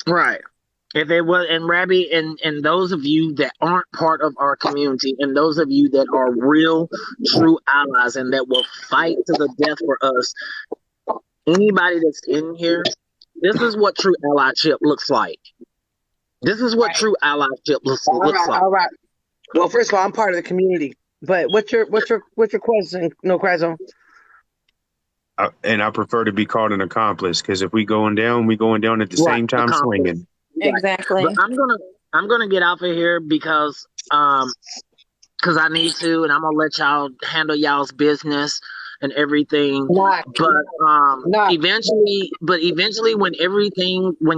Right. If it was, and Rabbi, and those of you that aren't part of our community, and those of you that are real, true allies, and that will fight to the death for us, anybody that's in here, this is what true allyship looks like. This is what true allyship looks like. All right. Well, first of all, I'm part of the community. But what's your question? No, Cryzone. And I prefer to be called an accomplice, because if we going down at the same time swinging. Exactly. But I'm gonna get off of here because I need to, and I'm gonna let y'all handle y'all's business and everything. Eventually, when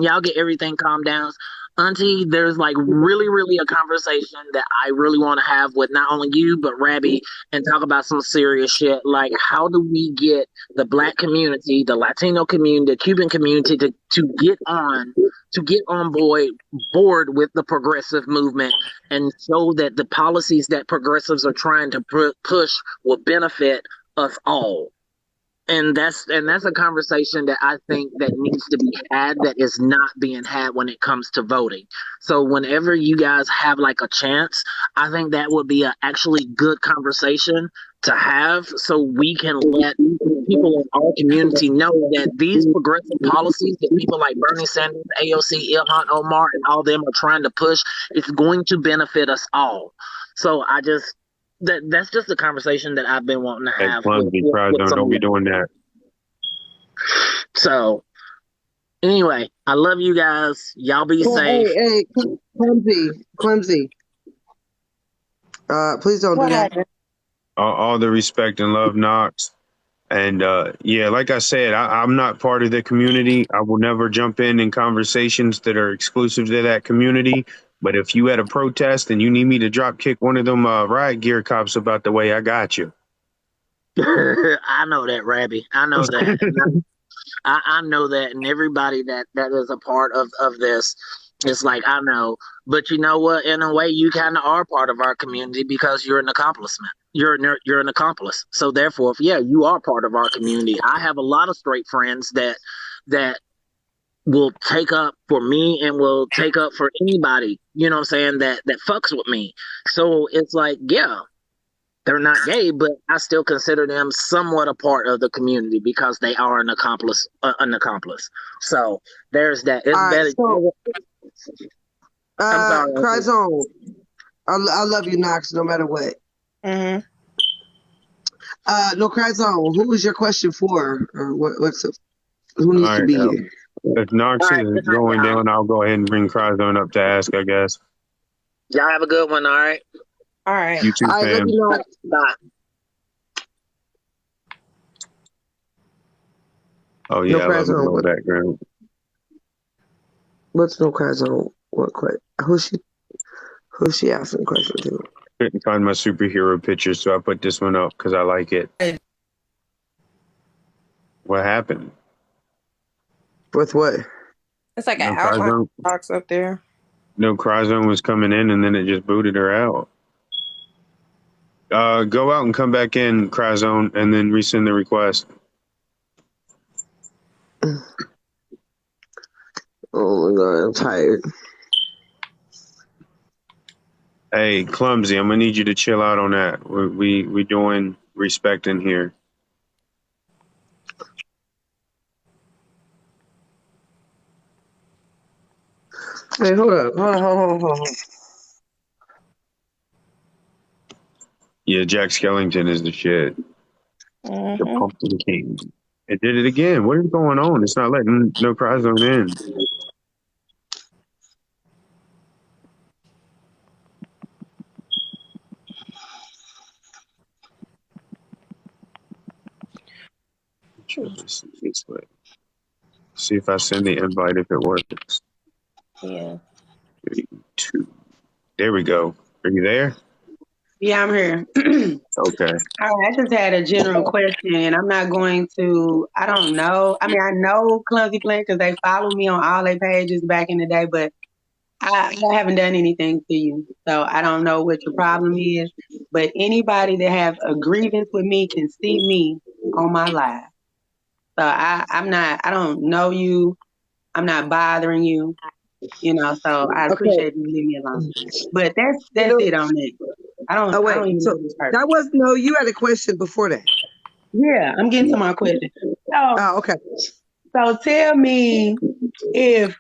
y'all get everything calmed down, Auntie, there's like really a conversation that I really want to have with not only you but Rabbi, and talk about some serious shit. Like, how do we get the black community, the Latino community, the Cuban community to get on board with the progressive movement and show that the policies that progressives are trying to push will benefit us all. And that's a conversation that I think that needs to be had, that is not being had when it comes to voting. So whenever you guys have like a chance, I think that would be a actually good conversation to have, so we can let people in our community know that these progressive policies that people like Bernie Sanders, AOC, Ilhan Omar, and all them are trying to push, it's going to benefit us all. So I just that's just a conversation that I've been wanting to Hey, have clumsy, with some don't of be you. doing that. So anyway, I love you guys. Y'all be safe. Hey, clumsy. Please don't What do that. happened? All the respect and love, Knox. And yeah, like I said, I'm not part of the community. I will never jump in conversations that are exclusive to that community. But if you at a protest and you need me to drop kick one of them riot gear cops about the way, I got you. I know that, Rabbi. I know that. I know that, and everybody that is a part of this, it's like, I know. But you know what? In a way, you kind of are part of our community because you're an accomplice. You're an accomplice. So therefore, yeah, you are part of our community. I have a lot of straight friends that will take up for me and will take up for anybody, you know what I'm saying, that fucks with me. So it's like, yeah, they're not gay, but I still consider them somewhat a part of the community because they are an accomplice. So there's that. It's All right, better. so I'm sorry. Cry Zone. I love you, Knox, no matter what. Mm-hmm. No, Cry Zone. Who was your question for? Or who needs All to right, be here? if Knox All right, is good night, going y'all. down, I'll go ahead and bring Cryzone up to ask, I guess. Y'all have a good one. All right. All right. You too, All right, love fam. you, Knox. Bye. Oh No yeah, I Cry love the Zone. little background. What's no Cry Zone? What question? Who's she asking the question to? Couldn't find my superhero picture, so I put this one up because I like it. What happened? With what? It's like No an outline Cryzone. box up there. No Cryzone was coming in, and then it just booted her out. Go out and come back in, Cryzone, and then resend the request. Oh my god, I'm tired. Hey, Clumsy, I'm gonna need you to chill out on that. We doing respect in here. Hey, hold on. Yeah, Jack Skellington is the shit. The Mm-hmm. Pumpkin King. It did it again. What is going on? It's not letting no Cryzone in. This way. See if I send the invite if it works. Yeah. 3, 2. There we go. Are you there? Yeah, I'm here. Okay. All right, I just had a general question, and I'm not going to, I don't know. I mean, I know Clumsy Plan because they follow me on all their pages back in the day, but I haven't done anything to you. So I don't know what your problem is. But anybody that have a grievance with me can see me on my live. So I don't know you. I'm not bothering you, so I Okay. appreciate you leaving me alone. But that's it on it. I don't even know this person. That was no. You had a question before that. Yeah, I'm getting to my question. Oh, okay. So tell me if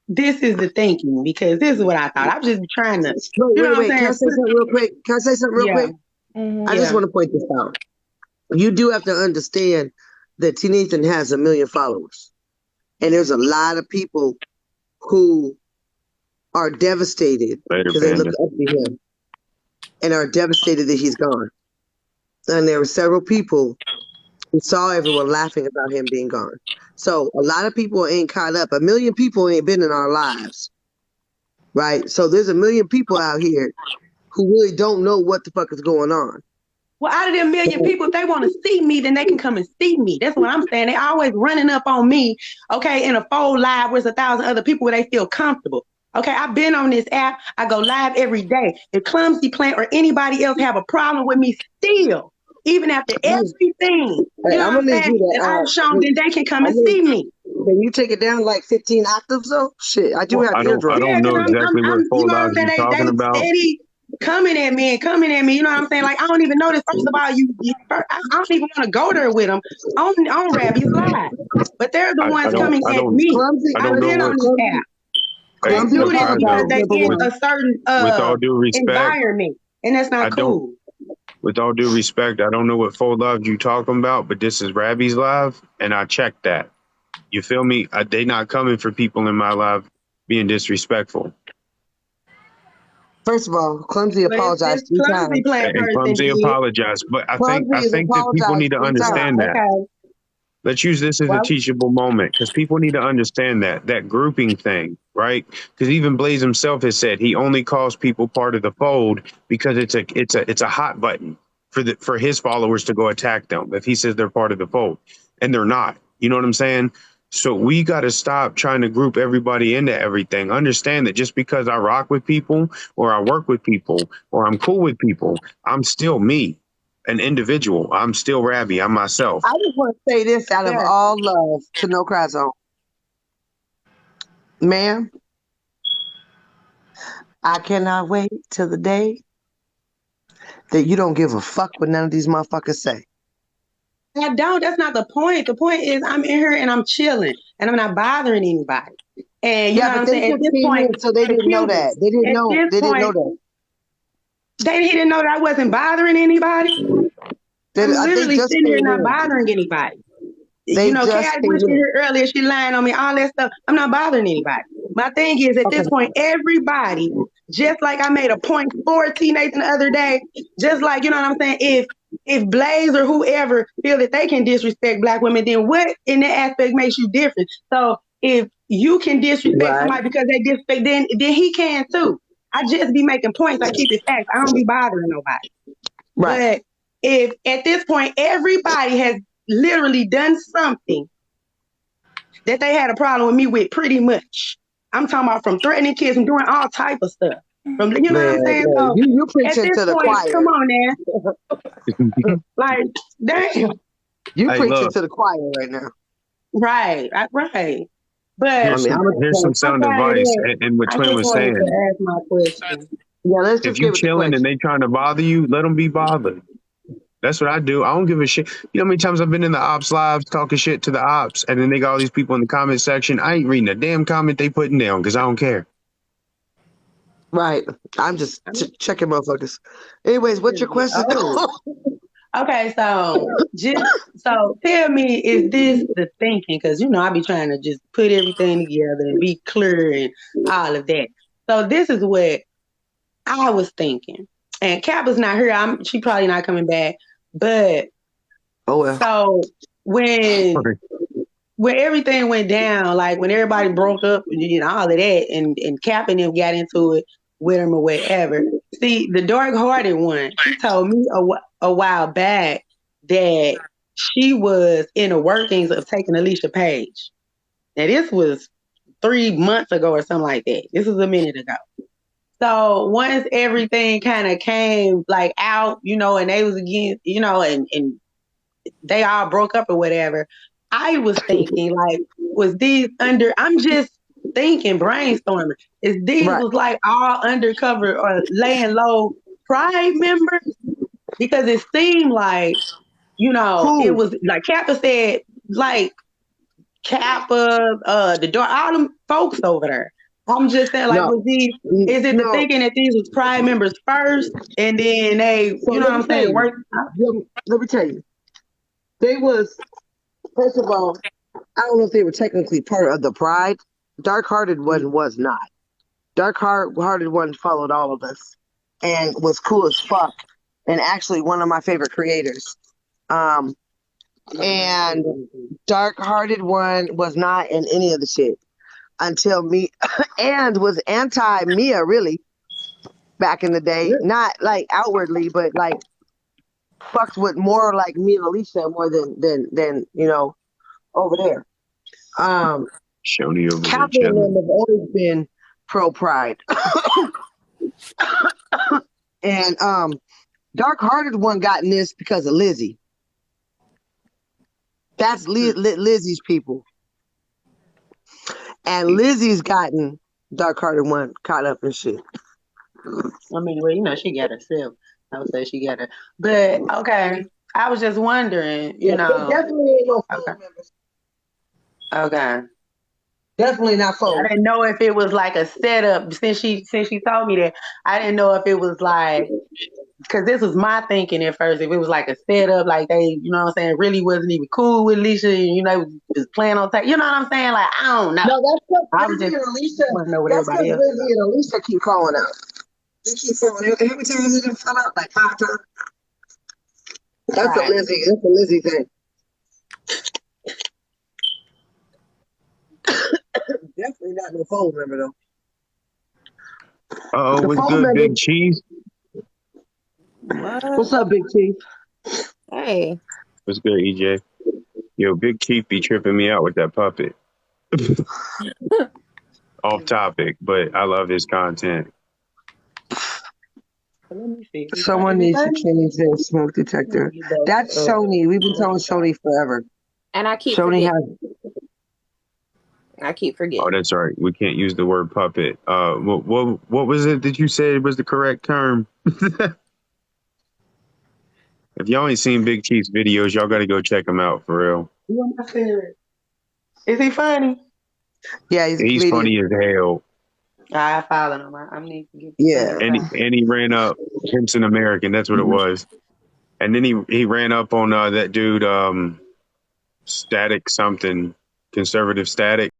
this is the thinking, because this is what I thought. I was just trying to, Wait. Can I say something real quick? Mm-hmm. I just want to point this out. You do have to understand that tnathan has 1 million followers, and there's a lot of people who are devastated because they look up to him and are devastated that he's gone. And there were several people who saw everyone laughing about him being gone. So a lot of people ain't caught up. 1 million people ain't been in our lives, right? So there's 1 million people out here who really don't know what the fuck is going on. Well, out of them 1 million people, if they want to see me, then they can come and see me. That's what I'm saying. They always running up on me, okay, in a Fold live with 1,000 other people where they feel comfortable. Okay, I've been on this app. I go live every day. If Clumsy Plant or anybody else have a problem with me still, even after everything. Hey, You know I'm what I'm gonna need saying? you And to. I've shown, then they can come and see me. Can you take it down like 15 octaves though? Shit, I do Well, have I eardrums. don't Yeah, know because exactly what you fold know what out I'm you're saying? talking They about. steady coming at me. You know what I'm saying? Like, I don't even notice. First of all, I don't even want to go there with them on Rabbi's Live. But they're the ones coming I at don't me. Clumsy, I I've don't know been on what. this app. They Hey, Clumsy do this because apologized, Ricardo, they number in one. a certain with all due respect, environment. And that's I not don't. cool. With all due respect, I don't know what fold out you talking about, but this is Rabbi's live, and I checked that. You feel me? They not coming for people in my live being disrespectful. First of all, Clumsy But it's apologized this 3 times. clumsy plant And person Clumsy did. apologized, but Clumsy I has think that people apologized need to 3 times. understand that. Okay. Let's use this as a Well, teachable moment because people need to understand that grouping thing, right? Because even Blaze himself has said he only calls people part of the fold because it's a hot button for his followers to go attack them if he says they're part of the fold, and they're not. You know what I'm saying? So we got to stop trying to group everybody into everything. Understand that just because I rock with people or I work with people or I'm cool with people, I'm still me, an individual. I'm still Rabbi. I'm myself. I just want to say this out of yeah. all love to No Cry Zone. Ma'am, I cannot wait till the day that you don't give a fuck what none of these motherfuckers say. I don't. That's not the point. The point is I'm in here and I'm chilling and I'm not bothering anybody. And you know Yeah, what but I'm they saying? At just this came point, in, so they didn't know excuse me. that. They didn't At know. this They didn't know point, that. he didn't know that I wasn't bothering anybody. I'm They literally just sitting here came not in. bothering anybody. You They know, just Kat came was in in. here earlier. She lying on me, all that stuff. I'm not bothering anybody. My thing is, at Okay. this point, everybody, just like I made a point for tnathan the other day, just like, you know what I'm saying? If Blaze or whoever feel that they can disrespect black women, then what in that aspect makes you different? So if you can disrespect Right. somebody because they disrespect, then he can too. I just be making points. I keep it facts. I don't be bothering nobody. Right. But if at this point everybody has literally done something that they had a problem with me with, pretty much. I'm talking about from threatening kids and doing all type of stuff. From you know what I'm saying? Man, So you at preaching this to the point, come choir. on now. Like, damn. You Hey, preaching look, to the choir right now. Right. But I mean, I'm here's some sound outside of advice. that, And what I Twin just was wanted saying, to ask my question. yeah. Let's if just you get with the chilling and question. they trying to bother you, let them be bothered. That's what I do. I don't give a shit. You know how many times I've been in the ops lives talking shit to the ops, and then they got all these people in the comment section. I ain't reading a damn comment they putting down because I don't care. Right. I'm just checking motherfuckers. Anyways, what's your question? Oh. Okay, so tell me, is this the thinking? Because you know I be trying to just put everything together and be clear and all of that. So this is what I was thinking. And Kappa's not here. She probably not coming back. But Oh well. so when Okay. when everything went down, like when everybody broke up and all of that, and Cap and them got into it with him or whatever. See, the dark hearted one, she told me a while back that she was in the workings of taking Alicia Page. Now this was 3 months ago or something like that. This was a minute ago. So once everything kind of came like out, and they was again, and they all broke up or whatever, I was thinking like, I'm just thinking, brainstorming, is these Right. was like all undercover or laying low Pride members? Because it seemed like, it Who? was like Kappa said, like Kappa, the door, all them folks over there. I'm just saying, like, No. is it the No. thinking that these was Pride members first and then they, So you know what I'm saying, work? Let me tell you. They was, first of all, I don't know if they were technically part of the Pride. Dark Hearted one was not. Dark Hearted one followed all of us and was cool as fuck. And actually one of my favorite creators. And Dark Hearted one was not in any of the shit until me and was anti Mia really back in the day. Not like outwardly, but like fucked with more like me and Alicia more than over there. Shoney over there Kappa and them chilling. have always been pro Pride. And Dark-hearted one got in this because of Lizzie. That's Lizzie's people. And Lizzie's gotten dark-hearted one caught up in shit. I mean, well, you know, she got herself. I would say she got her. But, okay, I was just wondering, you know. Definitely ain't no Fold members. Okay. Definitely not Fold. I didn't know if it was like a setup. Since she told me that, I didn't know if it was like, because this was my thinking at first, if it was like a setup, like they, you know what I'm saying, really wasn't even cool with Alicia, and, you know, was playing on tape. You know what I'm saying? Like, I don't know. No, that's I because was just Alicia. want to know what That's everybody because else. Lizzie and Alicia keep falling out. They keep falling out. Every time they done fell out, like 5 times. That's Right. a Lizzie thing. Definitely not no Fold member though. The What's Fold good, member. Big Cheese? What? What's up, Big Chief? Hey. What's good, EJ? Yo, Big Chief be tripping me out with that puppet. Off topic, but I love his content. Let me see. Someone needs to change their smoke detector. That's Shoni. We've been telling Shoni forever. And I keep Shoni forgetting. has. I keep Oh, forgetting. that's right. We can't use the word puppet. What was it that you said was the correct term? If y'all ain't seen Big Chief's videos, y'all got to go check him out for real. Is he funny? Yeah, he's a He's comedian. funny as hell. I follow him. I need to get. Yeah. And he ran up Pimps in American. That's what it was. And then he ran up on that dude, Static something, conservative Static.